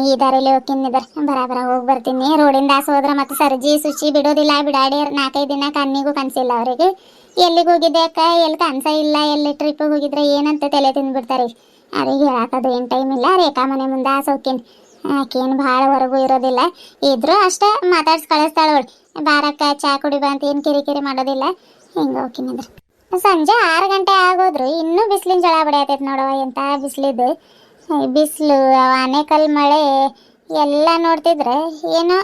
ಈ ದಾರಿಲಿ ಹೋಗ್ತಿನಿದ್ರ ಬರಾಬರ ಹೋಗಿ ಬರ್ತೀನಿ. ರೋಡಿಂದ ಆಸೆ ಹೋದ್ರೆ ಮತ್ತೆ ಸರ್ಜಿ ಸುಚಿ ಬಿಡೋದಿಲ್ಲ. ಬಿಡಾಡಿ 4-5 ದಿನ ಕಣ್ಣಿಗೂ ಕನ್ಸಿಲ್ಲ ಅವ್ರಿಗೆ. ಎಲ್ಲಿಗೆ ಹೋಗಿದ್ದೆ ಅಕ್ಕ, ಎಲ್ಲಿ ಕನ್ಸ ಇಲ್ಲ, ಎಲ್ಲಿ ಟ್ರಿಪ್ಪಿಗೆ ಹೋಗಿದ್ರೆ ಏನಂತ ತಲೆ ತಿಂದ್ಬಿಡ್ತಾರೆ. ಅವ್ರಿಗೆ ಹೇಳಾಕದು ಏನು ಟೈಮ್ ಇಲ್ಲ. ರೇಖಾ ಮನೆ ಮುಂದೆ ಆಸೆ ಹೋಗ್ತೀನಿ. ಆಕೇನು ಭಾಳ ಹೊರಗೂ ಇರೋದಿಲ್ಲ. ಇದ್ರೂ ಅಷ್ಟೇ ಮಾತಾಡ್ಸಿ ಕಳಿಸ್ತಾಳವಳು. ಬಾರಕ್ಕ ಚಾ ಕುಡಿ ಬಾ ಅಂತ ಏನು ಕಿರಿಕಿರಿ ಮಾಡೋದಿಲ್ಲ. ಹಿಂಗೆ ಹೋಗ್ತೀನಿದ್ರ ಸಂಜೆ 6 ಗಂಟೆ ಆಗೋದ್ರು ಇನ್ನೂ ಬಿಸಿಲಿನ ಜಳ ಬಡಿಯತೈತೆ ನೋಡವ. ಎಂಥ ಬಿಸಿಲಿದ್ದು ಬಿಸಿಲು, ಆನೆಕಲ್ ಮಳೆ ಎಲ್ಲ ನೋಡ್ತಿದ್ರೆ ಏನೋ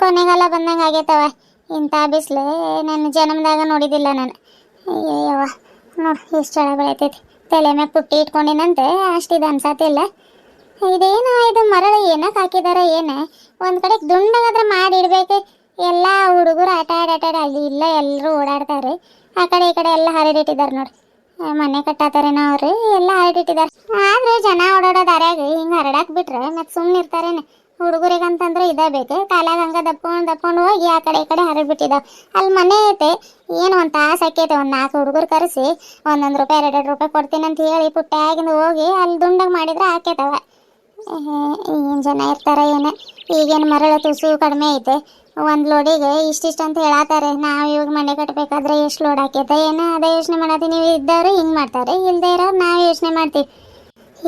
ಕೊನೆಗಾಲ ಬಂದಂಗೆ ಆಗೈತವ. ಇಂಥ ಬಿಸಿಲು ನನ್ನ ಜನ್ಮದಾಗ ನೋಡಿದ್ದಿಲ್ಲ ನಾನು. ಅಯ್ಯವ್ವ ನೋಡಿ ಎಷ್ಟು ಜಳ ಬೆಳೆತೈತಿ. ತಲೆ ಮ್ಯಾಗ ಪುಟ್ಟಿ ಇಟ್ಕೊಂಡಿನಂತೆ ಅಷ್ಟಿದು ಅನ್ಸತ್ತಿಲ್ಲ. ಇದೇನು ಇದು ಮರಳು ಏನಕ್ಕೆ ಹಾಕಿದಾರ ಏನು? ಒಂದು ಕಡೆ ದುಂಡಗಾದ್ರೆ ಮಾಡಿ ಇಡ್ಬೇಕು. ಎಲ್ಲ ಹುಡುಗರು ಆಟ ಅಲ್ಲಿ ಇಲ್ಲ ಎಲ್ಲರೂ ಓಡಾಡ್ತಾರೆ. ಆ ಕಡೆ ಈ ಕಡೆ ಎಲ್ಲ ಹರಡಿಟ್ಟಿದ್ದಾರೆ ನೋಡಿ. ಮನೆ ಕಟ್ಟಾತಾರೇನೋ ಅವ್ರು ಎಲ್ಲ ಹರಡಿಟ್ಟಿದ್ದಾರೆ. ಆದ್ರೆ ಜನ ಓಡಾಡೋ ದಾರ್ಯಾಗ ಹಿಂಗೆ ಹರಡಾಕ್ ಬಿಟ್ರೆ ಮತ್ತೆ ಸುಮ್ಮನೆ ಇರ್ತಾರೇನೆ. ಹುಡುಗರಿಗಂತಂದ್ರೆ ಇದೇ ಬೇಕು. ಕಾಲಾಗ ಹಂಗೆ ದಪ್ಕೊಂಡು ಹೋಗಿ ಆ ಕಡೆ ಈ ಕಡೆ ಹರಡ್ಬಿಟ್ಟಿದ್ದಾವೆ. ಅಲ್ಲಿ ಮನೆ ಐತೆ, ಏನು ಒಂದು ತಾಸು ಆಕೈತೆ. ಒಂದು 4 ಹುಡುಗರು ಕರೆಸಿ 1 ರೂಪಾಯಿ 2 ರೂಪಾಯಿ ಕೊಡ್ತೀನಿ ಅಂತ ಹೇಳಿ ಪುಟ್ಟಾಗಿಂದ ಹೋಗಿ ಅಲ್ಲಿ ದುಂಡಾಗ ಮಾಡಿದ್ರೆ ಆಕೈತವ. ಏನು ಜನ ಇರ್ತಾರ ಏನು. ಈಗೇನು ಮರಳು ತುಸು ಕಡಿಮೆ ಐತೆ. ಒಂದು ಲೋಡಿಗೆ ಇಷ್ಟಿಷ್ಟು ಅಂತ ಹೇಳತ್ತಾರೆ. ನಾವು ಇವಾಗ ಮನೆ ಕಟ್ಟಬೇಕಾದ್ರೆ ಎಷ್ಟು ಲೋಡ್ ಆಕೈತೆ ಏನೋ ಅದೇ ಯೋಚನೆ ಮಾಡತ್ತೀವಿ. ನೀವು ಇದ್ದವರು ಹಿಂಗೆ ಮಾಡ್ತಾರೆ, ಇಲ್ಲದೆ ಇರೋರು ನಾವು ಯೋಚನೆ ಮಾಡ್ತೀವಿ.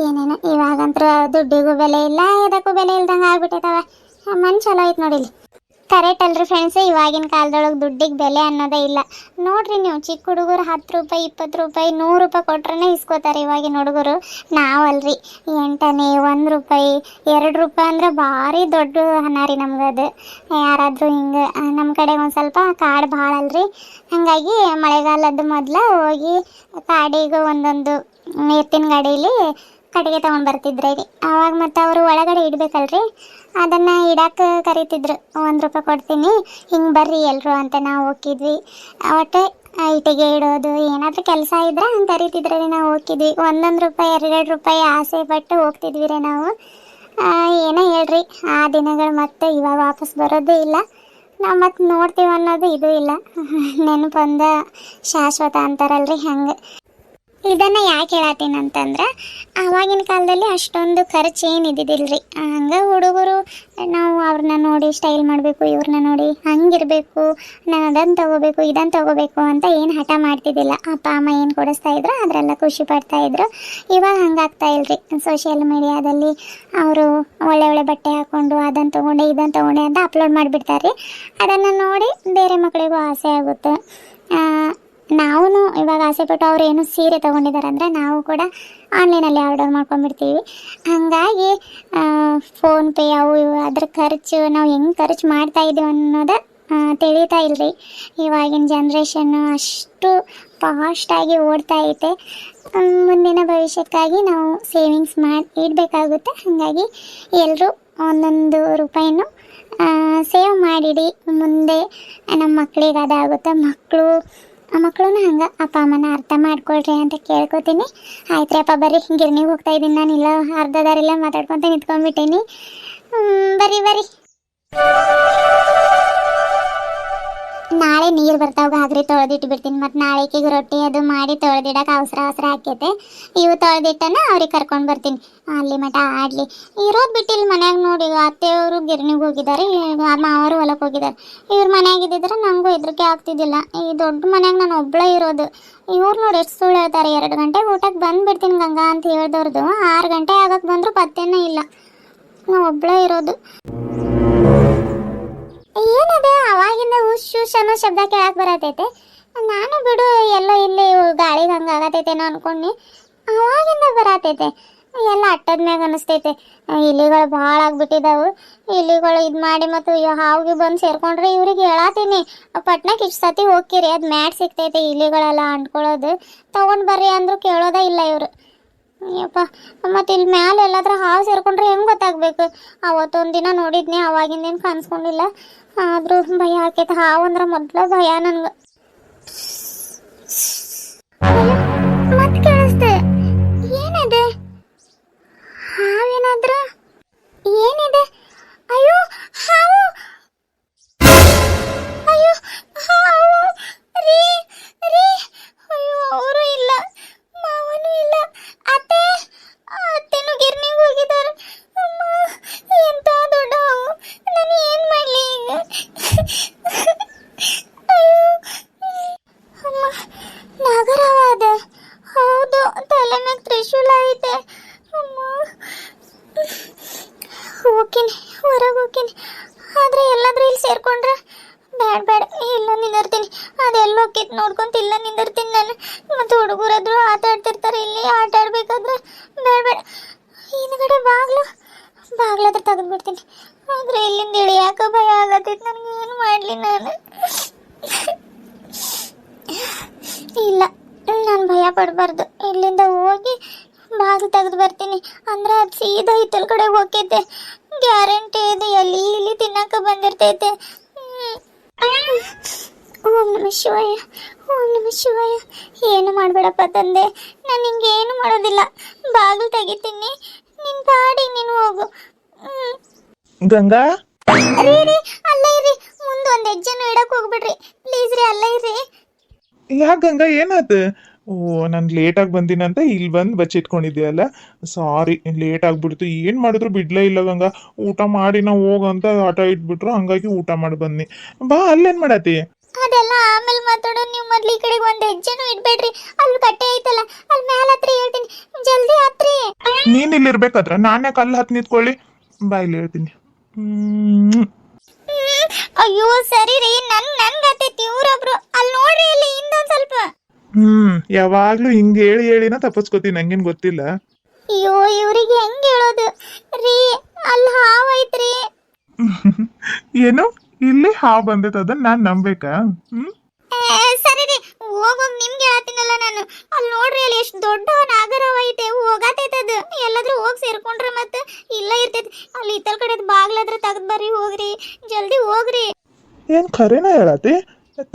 ಏನೇನೋ ಇವಾಗಂತೂ ದುಡ್ಡಿಗೂ ಬೆಲೆ ಇಲ್ಲ, ಇದಕ್ಕೂ ಬೆಲೆ ಇಲ್ದಂಗೆ ಆಗ್ಬಿಟ್ಟೈತವ. ಮನ್ ಚಲೋ ಐತೆ ನೋಡಿಲಿ. ಕರೆಕ್ಟ್ ಅಲ್ರಿ ಫ್ರೆಂಡ್ಸ್, ಇವಾಗಿನ ಕಾಲದೊಳಗೆ ದುಡ್ಡಿಗೆ ಬೆಲೆ ಅನ್ನೋದೇ ಇಲ್ಲ. ನೋಡ್ರಿ ನೀವು ಚಿಕ್ಕ ಹುಡುಗರು 10 ರೂಪಾಯಿ 20 ರೂಪಾಯಿ 100 ರೂಪಾಯಿ ಕೊಟ್ರೆ ಇಸ್ಕೋತಾರೆ ಇವಾಗಿನ ಹುಡುಗರು. ನಾವಲ್ರಿ 8 1 ರೂಪಾಯಿ 2 ರೂಪಾಯಿ ಅಂದ್ರೆ ಭಾರಿ ದೊಡ್ಡ ಹಣ ರೀ ನಮ್ಗೆ ಅದು. ಯಾರಾದರೂ ಹಿಂಗೆ ನಮ್ಮ ಕಡೆ ಒಂದು ಸ್ವಲ್ಪ ಕಾಡು ಭಾಳ ಅಲ್ರಿ. ಹಾಗಾಗಿ ಮಳೆಗಾಲದ ಮೊದಲು ಹೋಗಿ ಕಾಡಿಗೆ ಒಂದೊಂದು ಎತ್ತಿನ ಗಾಡೀಲಿ ಕಡೆಗೆ ತೊಗೊಂಡು ಬರ್ತಿದ್ರಿ ರೀ. ಆವಾಗ ಮತ್ತು ಅವರು ಒಳಗಡೆ ಇಡಬೇಕಲ್ರಿ, ಅದನ್ನು ಇಡಕ್ಕೆ ಕರಿತಿದ್ರು. 1 ರೂಪಾಯಿ ಕೊಡ್ತೀನಿ ಹಿಂಗೆ ಬರ್ರಿ ಎಲ್ಲರೂ ಅಂತ ನಾವು ಹೋಗಿದ್ವಿ. ಒಟ್ಟು ಇಟ್ಟಿಗೆ ಇಡೋದು ಏನಾದರೂ ಕೆಲಸ ಇದ್ರೆ ಹಂಗೆ ಕರಿತಿದ್ರೆ ರೀ. ನಾವು ಹೋಗಿದ್ವಿ 1 ರೂಪಾಯಿ 2 ರೂಪಾಯಿ ಆಸೆ ಪಟ್ಟು ಹೋಗ್ತಿದ್ವಿ ರೀ ನಾವು. ಏನೋ ಹೇಳ್ರಿ, ಆ ದಿನಗಳು ಮತ್ತೆ ಇವಾಗ ವಾಪಸ್ ಬರೋದೇ ಇಲ್ಲ. ನಾವು ಮತ್ತೆ ನೋಡ್ತೀವಿ ಅನ್ನೋದು ಇದು ಇಲ್ಲ. ನೆನಪೊಂದ ಶಾಶ್ವತ ಅಂತಾರಲ್ರಿ ಹಂಗೆ. ಇದನ್ನು ಯಾಕೆ ಹೇಳತ್ತೀನಿ ಅಂತಂದ್ರೆ ಆವಾಗಿನ ಕಾಲದಲ್ಲಿ ಅಷ್ಟೊಂದು ಖರ್ಚು ಏನು ಇದ್ದಿದ್ದಿಲ್ಲ. ಹಂಗೆ ಹುಡುಗರು ನಾವು ಅವ್ರನ್ನ ನೋಡಿ ಸ್ಟೈಲ್ ಮಾಡಬೇಕು, ಇವ್ರನ್ನ ನೋಡಿ ಹಂಗಿರಬೇಕು, ನಾನು ಅದನ್ನು ತೊಗೋಬೇಕು ಇದನ್ನು ತೊಗೋಬೇಕು ಅಂತ ಏನು ಹಠ ಮಾಡ್ತಿದ್ದಿಲ್ಲ. ಅಪ್ಪ ಅಮ್ಮ ಏನು ಕೊಡಿಸ್ತಾ ಇದ್ರು ಅದರೆಲ್ಲ ಖುಷಿ ಪಡ್ತಾಯಿದ್ರು. ಇವಾಗ ಹಂಗಾಗ್ತಾ ಇಲ್ರಿ. ಸೋಷಿಯಲ್ ಮೀಡಿಯಾದಲ್ಲಿ ಅವರು ಒಳ್ಳೆ ಬಟ್ಟೆ ಹಾಕ್ಕೊಂಡು ಅದನ್ನು ತೊಗೊಂಡೆ ಇದನ್ನು ತೊಗೊಂಡೆ ಅಂತ ಅಪ್ಲೋಡ್ ಮಾಡಿಬಿಡ್ತಾರೆ. ಅದನ್ನು ನೋಡಿ ಬೇರೆ ಮಕ್ಕಳಿಗೂ ಆಸೆ ಆಗುತ್ತೆ. ನಾವು ಇವಾಗ ಆಸೆಪಟ್ಟು ಅವ್ರು ಏನು ಸೀರೆ ತೊಗೊಂಡಿದ್ದಾರೆ ಅಂದರೆ ನಾವು ಕೂಡ ಆನ್ಲೈನಲ್ಲಿ ಆರ್ಡರ್ ಮಾಡ್ಕೊಂಡ್ಬಿಡ್ತೀವಿ. ಹಾಗಾಗಿ ಫೋನ್ಪೇ ಅವು ಇವು ಅದ್ರ ಖರ್ಚು ನಾವು ಹೆಂಗೆ ಖರ್ಚು ಮಾಡ್ತಾಯಿದ್ದೀವಿ ಅನ್ನೋದು ತಿಳಿತಾ ಇಲ್ಲರಿ. ಇವಾಗಿನ ಜನ್ರೇಷನ್ನು ಅಷ್ಟು ಫಾಸ್ಟಾಗಿ ಓಡ್ತಾ ಐತೆ. ಮುಂದಿನ ಭವಿಷ್ಯಕ್ಕಾಗಿ ನಾವು ಸೇವಿಂಗ್ಸ್ ಮಾಡಿ ಇಡಬೇಕಾಗುತ್ತೆ. ಹಾಗಾಗಿ ಎಲ್ಲರೂ 1 ರೂಪಾಯಿನೂ ಸೇವ್ ಮಾಡಿಡಿ. ಮುಂದೆ ನಮ್ಮ ಮಕ್ಕಳಿಗೆ ಅದಾಗುತ್ತೆ. ಮಕ್ಕಳು ಹಂಗೆ ಅಪ್ಪ ಅಮ್ಮನ ಅರ್ಥ ಮಾಡ್ಕೊಳ್ರಿ ಅಂತ ಕೇಳ್ಕೊತೀನಿ. ಆಯ್ತು ರೀ ಅಪ್ಪ ಬರ್ರಿ, ಗಿರ್ನಿಗೆ ಹೋಗ್ತಾ ಇದ್ದೀನಿ ನಾನು. ಇಲ್ಲ ಅರ್ಧ ದಾರಿಲ್ಲ ಮಾತಾಡ್ಕೊತ ನಿಂತ್ಕೊಂಡ್ಬಿಟ್ಟೀನಿ. ಬರ್ರಿ ನಾಳೆ ನೀರು ಬರ್ತಾವ, ಗಾಗ್ರಿ ತೊಳೆದಿಟ್ಟು ಬಿಡ್ತೀನಿ. ಮತ್ತು ನಾಳೆಕಿಗೆ ರೊಟ್ಟಿ ಅದು ಮಾಡಿ ತೊಳೆದಿಡಕ್ಕೆ ಅವಸರ ಆಕೈತೆ. ಇವು ತೊಳೆದಿಟ್ಟನ ಅವ್ರಿಗೆ ಕರ್ಕೊಂಡು ಬರ್ತೀನಿ. ಅಲ್ಲಿ ಮಠ ಆಡಲಿ ಇರೋದು ಬಿಟ್ಟಿಲ್ಲ ಮನ್ಯಾಗ. ನೋಡಿ ಅತ್ತೆಯವರು ಗಿರ್ನಿಗೆ ಹೋಗಿದ್ದಾರೆ, ಮಾವರು ಹೊಲಕ್ಕೆ ಹೋಗಿದ್ದಾರೆ. ಇವ್ರು ಮನ್ಯಾಗಿದ್ದಿದ್ರೆ ನನಗೂ ಹೆದರಿಕೆ ಆಗ್ತಿದ್ದಿಲ್ಲ. ಈ ದೊಡ್ಡ ಮನ್ಯಾಗ ನಾನು ಒಬ್ಬಳೇ ಇರೋದು. ಇವ್ರು ನೋಡಿ ಎಷ್ಟು ಸುಳ್ಳು ಹೇಳ್ತಾರೆ. 2 ಗಂಟೆಗೆ ಊಟಕ್ಕೆ ಬಂದುಬಿಡ್ತೀನಿ ಗಂಗಾ ಅಂತ ಹೇಳ್ದವ್ರದ್ದು 6 ಗಂಟೆ ಆಗಕ್ಕೆ ಬಂದರೂ ಪತ್ತೇನೇ ಇಲ್ಲ. ನಾವು ಒಬ್ಬಳೇ ಇರೋದು. ಏನದು ಅವಾಗಿಂದ ಹುಶ್ ಅನ್ನೋ ಶಬ್ದ ಕೇಳಕ್ಕೆ ಬರತೈತೆ. ನಾನು ಬಿಡು ಎಲ್ಲೋ ಇಲ್ಲಿ ಗಾಳಿಗೆ ಹಂಗೆ ಆಗತೈತೇನೋ ಅನ್ಕೊಂಡು ಅವಾಗಿಂದ ಬರತೈತೆ. ಎಲ್ಲ ಅಟ್ಟದ ಮ್ಯಾಗ ಅನಿಸ್ತೈತೆ. ಇಲಿಗಳು ಭಾಳ ಆಗಿಬಿಟ್ಟಿದ್ದಾವೆ. ಇಲಿಗಳು ಇದು ಮಾಡಿ ಮತ್ತು ಹಾವಿಗೆ ಬಂದು ಸೇರ್ಕೊಂಡ್ರೆ ಇವ್ರಿಗೆ ಹೇಳತ್ತೀನಿ ಪಟ್ನಕ್ಕೆ ಇಷ್ಟು ಸತಿ ಹೋಗ್ಕಿರಿ, ಅದು ಮ್ಯಾಟ್ ಸಿಗ್ತೈತೆ ಇಲಿಗಳೆಲ್ಲ ಅಂಟ್ಕೊಳ್ಳೋದು, ತೊಗೊಂಡು ಬರ್ರಿ ಅಂದರೂ ಕೇಳೋದೇ ಇಲ್ಲ ಇವರು. ಅಯ್ಯಪ್ಪ, ಮತ್ತು ಇಲ್ಲಿ ಮ್ಯಾಲೆ ಎಲ್ಲಾದ್ರೂ ಹಾವು ಸೇರ್ಕೊಂಡ್ರೆ ಹೆಂಗೆ ಗೊತ್ತಾಗಬೇಕು? ಅವತ್ತೊಂದು ದಿನ ನೋಡಿದ್ನಿ, ಅವಾಗಿಂದೇನು ಕಾಣಿಸ್ಕೊಂಡಿಲ್ಲ. ಆದರೂ ಭಯ ಆಕೈತೆ. ಹಾವು ಅಂದ್ರೆ ಮೊದಲ ಭಯ ನನಗೆ. ಮತ್ತೆ ಕೇಳಿಸ್ದೆ, ಏನಿದೆ? ಹಾವೇನಾದ್ರೂ ಏನಿದೆ? ಅಯ್ಯೋ ಹಾವು, ಅಯ್ಯೋ ಹಾವು ರೀ ರೀ. ಅಯ್ಯೋ ಅವರು ಇಲ್ಲ, ಮಾವನು ಇಲ್ಲ, ಅತ್ತೆನೂ ಗಿರ್ನಿಗೆ ಹೋಗಿದ್ದಾರೆ. ಬಾಗ್ಲಾದ್ರೆ ತೆಗೆದು ಬಿಡ್ತೀನಿ. ಆದ್ರೆ ಇಲ್ಲಿಂದ ಇಳಿಯಾಕ ಭಯ ಆಗತ್ತೈತೆ ನನಗೆ. ಏನು ಮಾಡಲಿ ನಾನು? ಇಲ್ಲ, ನಾನು ಭಯ ಪಡಬಾರ್ದು. ಇಲ್ಲಿಂದ ಹೋಗಿ ಬಾಗಿಲು ತೆಗೆದು ಬರ್ತೀನಿ. ಅಂದ್ರೆ ಅದು ಸೀದಾ ಹಿತ್ತಲ ಕಡೆ ಹೋಗ್ತೈತೆ. ಗ್ಯಾರಂಟಿ ಇದೆ, ಎಲ್ಲಿ ಇಲ್ಲಿ ತಿನ್ನಕ ಬಂದಿರ್ತೈತೆ. ಓಂ ನಮ ಶಿವಾಯ, ಓಂ ನಮ ಶಿವಾಯ. ಏನು ಮಾಡಬೇಡಪ್ಪ ತಂದೆ, ನಾನು ಹಿಂಗೆ ಏನು ಮಾಡೋದಿಲ್ಲ. ಬಾಗಿಲು ತೆಗಿತೀನಿ, ನಿನ್ ಪಾಡಿ ನೀನು ಹೋಗು. ಗಂಗಾ, ರೀ ರೀ, ಅಲ್ಲೇ ಇರಿ. ಮುಂದೊಂದು ಹೆಜ್ಜೆನೂ ಇಡಕ್ ಹೋಗ್ಬಿಡ್ರಿ ಪ್ಲೀಸ್ ರೀ. ಅಲ್ಲೇ ಇರಿ. ಯಾಕೆ ಗಂಗಾ ಏನಾತ? ಓ, ನಾನು ಲೇಟಾಗಿ ಬಂದಿನಂತ ಇಲ್ಲಿ ಬಂದು ಬಚ್ಚಿಟ್ಕೊಂಡಿದ್ಯಲ್ಲ. ಸಾರಿ, ಲೇಟ್ ಆಗ್ಬಿಡ್ತು. ಏನು ಮಾಡಿದ್ರು ಬಿಡ್ಲೇ ಇಲ್ಲ ಗಂಗಾ. ಊಟ ಮಾಡಿ ನಾವು ಹೋಗಂತ ಆಟ ಇಟ್ಬಿಟ್ರು, ಹಂಗಾಗಿ ಊಟ ಮಾಡಿ ಬಂದ್ನಿ. ಬಾ, ಅಲ್ಲೇನು ಮಾಡತ್ತಿ? ಅದೆಲ್ಲ ಆಮೇಲೆ ಮಾತಾಡೋದು. ನೀವು ಮೊದ್ಲು ಈ ಕಡೆಗೆ ಒಂದು ಹೆಜ್ಜೆನೂ ಇಡ್ಬೇಡ್ರಿ. ಅಲ್ಲಿ ಕಟ್ಟೆ ಐತಲ್ಲ, ಅಲ್ಲಿ ಮೇಲೆ ಹತ್ರಿ. ಹೇಳ್ತೀನಿ, ಜಲ್ದಿ ಹತ್ರಿ. ನೀನು ಇಲ್ಲಿ ಇರ್ಬೇಕಾದ್ರ ನಾನೇ ಕಲ್ಲು ಹತ್ತು ನಿಂತ್ಕೊಳ್ಳಿ. ಬಾ, ಇಲ್ಲಿ ಹೇಳ್ತೀನಿ. ಅಯ್ಯೋ ಸರಿ ರೀ, ನನ್ ಗತೈತಿ. ಇವ್ರೊಬ್ರು ಅಲ್ಲಿ ನೋಡ್ರಿ, ಇಲ್ಲಿ ಹಿಂದೊಂದ್ ಸ್ವಲ್ಪ. ಯಾವಾಗ್ಲೂ ಹಿಂಗೆ ಹೇಳಿ ಹೇಳಿನ ತಪ್ಪಿಸ್ಕೊತೀನಿ, ನಂಗೇನು ಗೊತ್ತಿಲ್ಲ. ಅಯ್ಯೋ, ಇವ್ರಿಗೆ ಹೆಂಗ್ ಹೇಳೋದು ರೀ? ಅಲ್ಲಿ ಹಾವು ಐತ್ರಿ. ಏನು, ಇಲ್ಲಿ ಹಾವು ಬಂದೈತೆ? ಅದನ್ನ ನಾನು ನಂಬೇಕಾ? ಸರಿ ರೀ, ಹೋಗೋಗ್ ನಿಮ್ಗೆ ಹೇಳ್ತೀನಲ್ಲ ನಾನು. ಅಲ್ಲಿ ನೋಡ್ರಿ, ಅಲ್ಲಿ ಎಷ್ಟು ದೊಡ್ಡ ನಾಗರವ ಐತೆ. ಹೋಗತೈತದು. ಎಲ್ಲಾದ್ರೂ ಹೋಗಿ ಸೇರ್ಕೊಂಡ್ರೆ ಮತ್ತೆ ಇಲ್ಲ ಇರ್ತೈತಿ. ಅಲ್ಲಿ ಇತ್ತಲ್ ಕಡೆ ಬಾಗ್ಲಾದ್ರೆ ತೆಗ್ದು ಬರ್ರಿ, ಹೋಗ್ರಿ ಜಲ್ದಿ ಹೋಗ್ರಿ. ಏನು ಖರೇನ ಹೇಳತಿ?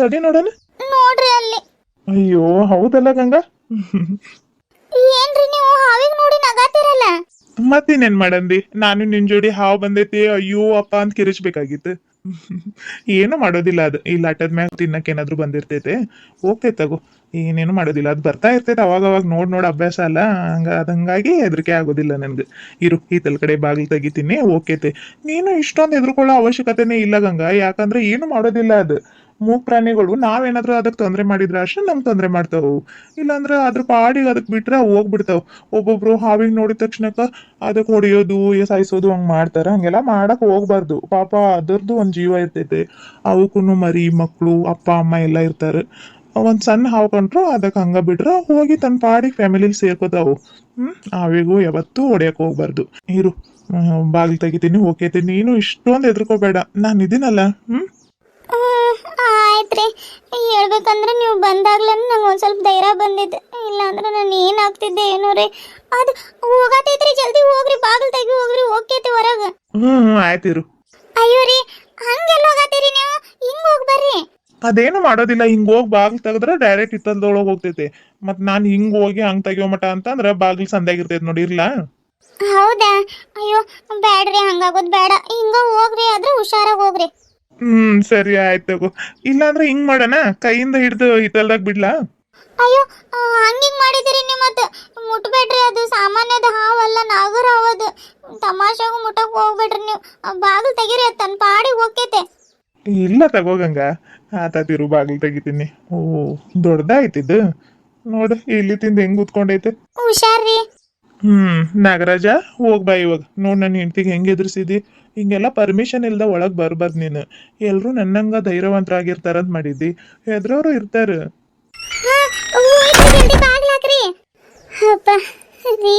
ತಡಿ ನೋಡೋಣ. ನೋಡ್ರಿ ಅಲ್ಲಿ. ಅಯ್ಯೋ, ಹೌದಲ್ಲ ಗಂಗಾ. ಏನ್ರಿ ನೀವು ಹಾವಿಗೆ ನೋಡಿ ನಗಾತಿರಲ್ಲ? ಮತ್ತಿನ್ನೇನ್ ಮಾಡಂದಿ? ನಾನು ನಿನ್ ಜೋಡಿ ಹಾವು ಬಂದೈತಿ ಅಯ್ಯೋ ಅಪ್ಪ ಅಂತ ಕಿರಿಚ್ಬೇಕಾಗಿತ್ತು. ಏನು ಮಾಡೋದಿಲ್ಲ, ಅದು ಇಲ್ಲಿ ಆಟದ ಮ್ಯಾಗ ತಿನ್ನಕ್ಕೆ ಏನಾದ್ರು ಬಂದಿರ್ತೈತೆ, ಹೋಗ್ತೈತೆ ತಗೋ. ಏನೇನು ಮಾಡೋದಿಲ್ಲ, ಅದು ಬರ್ತಾ ಇರ್ತೈತೆ ಅವಾಗ ಅವಾಗ. ನೋಡ್ ಅಭ್ಯಾಸ ಅಲ್ಲ, ಹಂಗಾಗಿ ಹೆದರಿಕೆ ಆಗೋದಿಲ್ಲ ನನ್ಗೆ. ಇರು, ಈತಲ್ ಕಡೆ ಬಾಗಿಲು ತೆಗಿತೀನಿ, ಓಕೆತೆ. ನೀನು ಇಷ್ಟೊಂದು ಹೆದರ್ಕೊಳ್ಳೋ ಅವಶ್ಯಕತೆನೇ ಇಲ್ಲ ಗಂಗಾ. ಯಾಕಂದ್ರೆ ಏನು ಮಾಡೋದಿಲ್ಲ ಅದು. ಮೂಕ್ ಪ್ರಾಣಿಗಳು ನಾವೇನಾದ್ರೂ ಅದಕ್ಕೆ ತೊಂದರೆ ಮಾಡಿದ್ರೆ ಅಷ್ಟೇ ನಮ್ಗೆ ತೊಂದರೆ ಮಾಡ್ತಾವು. ಇಲ್ಲಾಂದ್ರೆ ಅದ್ರ ಪಾಡಿಗೆ ಅದಕ್ಕೆ ಬಿಟ್ರೆ ಹೋಗ್ಬಿಡ್ತಾವ. ಒಬ್ಬೊಬ್ರು ಹಾವಿಗೆ ನೋಡಿದ ತಕ್ಷಣಕ್ಕ ಅದಕ್ಕೆ ಹೊಡೆಯೋದು, ಸಾಯಿಸೋದು ಹಂಗೆ ಮಾಡ್ತಾರೆ. ಹಂಗೆಲ್ಲ ಮಾಡಕ್ ಹೋಗ್ಬಾರ್ದು. ಪಾಪ ಅದರದ್ದು ಒಂದು ಜೀವ ಇರ್ತೈತೆ. ಅವಕ್ಕೂ ಮರಿ ಮಕ್ಕಳು ಅಪ್ಪ ಅಮ್ಮ ಎಲ್ಲ ಇರ್ತಾರೆ. ಒಂದು ಸಣ್ಣ ಹಾವು ಕಂಡ್ರು ಅದಕ್ಕೆ ಹಂಗ ಬಿಟ್ರೆ ಹೋಗಿ ತನ್ನ ಪಾಡಿಗೆ ಫ್ಯಾಮಿಲಿಲಿ ಸೇರ್ಕೋತಾವು. ಹಾವಿಗೂ ಯಾವತ್ತೂ ಹೊಡೆಯಕ್ಕೆ ಹೋಗ್ಬಾರ್ದು. ಇರು, ಬಾಗಿಲು ತೆಗಿತೀನಿ, ಓಕೆತೀನಿ. ನೀನು ಇಷ್ಟೊಂದು ಹೆದರ್ಕೋಬೇಡ, ನಾನು ಇದೀನಲ್ಲ. ಆಯ್ತ್ರಿ. ಹೇಳ್ಬೇಕಂದ್ರೆ ನೀವು ಬಂದಾಗ್ಲೇ ನಂಗೆ ಒಂದ್ ಸ್ವಲ್ಪ ಧೈರ್ಯ ಬಂದಿದೆ. ಇಲ್ಲಾಂದ್ರೆ ನಾನು ಏನಾಗ್ತಿದ್ದೆ ಏನೋ ರೀ. ಅದು ಹೋಗತೈತ್ರಿ, ಜಲ್ದಿ ಹೋಗ್ರಿ, ಬಾಗಿಲು ತೆಗಿ ಹೋಗ್ರಿ, ಹೋಗ್ತೈತಿ ಹೊರಗ. ಆಯ್ತಿರು. ಅಯ್ಯೋ ರೀ, ಹಂಗೆಲ್ಲ ಹೋಗತ್ತೀರಿ ನೀವು? ಹಿಂಗ್ ಹೋಗಿ ಬರ್ರಿ. ಅದೇನು ಮಾಡೋದಿಲ್ಲ, ಹಿಂಗ್ ಹೋಗಿ ಬಾಗಿಲು ತೆಗೆದ್ರೆ ಡೈರೆಕ್ಟ್ ಹಿತ್ತಲ್ದೊಳಗೆ ಹೋಗ್ತೈತೆ. ಮತ್ ನಾನ್ ಹಿಂಗ್ ಹೋಗಿ ಹಂಗ್ ತೆಗಿಯೋ ಮಟ ಅಂತಂದ್ರ ಬಾಗಿಲು ಸಂದಾಗಿರ್ತೈತೆ ನೋಡಿ. ಇರ್ಲಾ? ಹೌದಾ? ಅಯ್ಯೋ ಬ್ಯಾಡ್ರಿ, ಹಂಗಾಗೋದ್ ಬೇಡ. ಹಿಂಗ ಹೋಗ್ರಿ, ಆದ್ರೆ ಹುಷಾರಾಗಿ ಹೋಗ್ರಿ. ಸರಿ ಆಯ್ತು ತಗೋ. ಇಲ್ಲಾಂದ್ರೆ ಹಿಂಗ್ ಮಾಡೋಣ, ಕೈಯಿಂದ ಹಿಡ್ದು ಹಿತ್ತಲ್ದಾಗ ಬಿಡ್ಲಾ? ಅಯ್ಯೋ, ಹಂಗಿಂಗ್ ಮಾಡಿದಿರಿ ನೀವು. ಮತ್ತೆ ಮುಟ್ಬೇಡ್ರಿ, ಅದು ಸಾಮಾನ್ಯದ ಹಾವಲ್ಲ, ನಾಗರ ಹಾವದು. ತಮಾಷೆಗೂ ಮುಟ್ಟಕ್ ಹೋಗ್ಬೇಡ್ರಿ ನೀವು. ಬಾಗಿಲು ತೆಗೀರಿ, ಅದು ತನ್ನ ಪಾಡಿಗೆ ಹೋಗ್ತೈತೆ. ಇಲ್ಲ ತಗೋ ಗಂಗಾ, ಆತಾತಿರು, ಬಾಗಿಲು ತೆಗಿತೀನಿ. ಓ, ದೊಡ್ಡದಾಯ್ತಿದ್ದು ನೋಡು, ಇಲ್ಲಿ ತಿಂದು ಹೆಂಗ್ ಕೂತ್ಕೊಂಡೈತೆ. ಹುಷಾರ್ರಿ. ನಾಗರಾಜ, ಹೋಗ್ಬಾ ಇವಾಗ. ನೋಡ್ ನನ್ನ ಹೆಂಡ್ತಿಗೆ ಹೆಂಗ್ ಎದುರಿಸಿದಿ. ಹಿಂಗೆಲ್ಲ ಪರ್ಮಿಷನ್ ಇಲ್ದ ಒಳಗ್ ಬರ್ಬಾರ್ದು ನೀನು. ಎಲ್ರು ನನ್ನಂಗ ಧೈರ್ಯವಂತರಾಗಿರ್ತಾರಂತ ಮಾಡಿದ್ದಿ, ಹೆದ್ರೋರು ಇರ್ತಾರ. ಜಲ್ದಿ ಬಾಗ್ಲಾಕ್ರಿ. ಅಪ್ಪ ರೀ.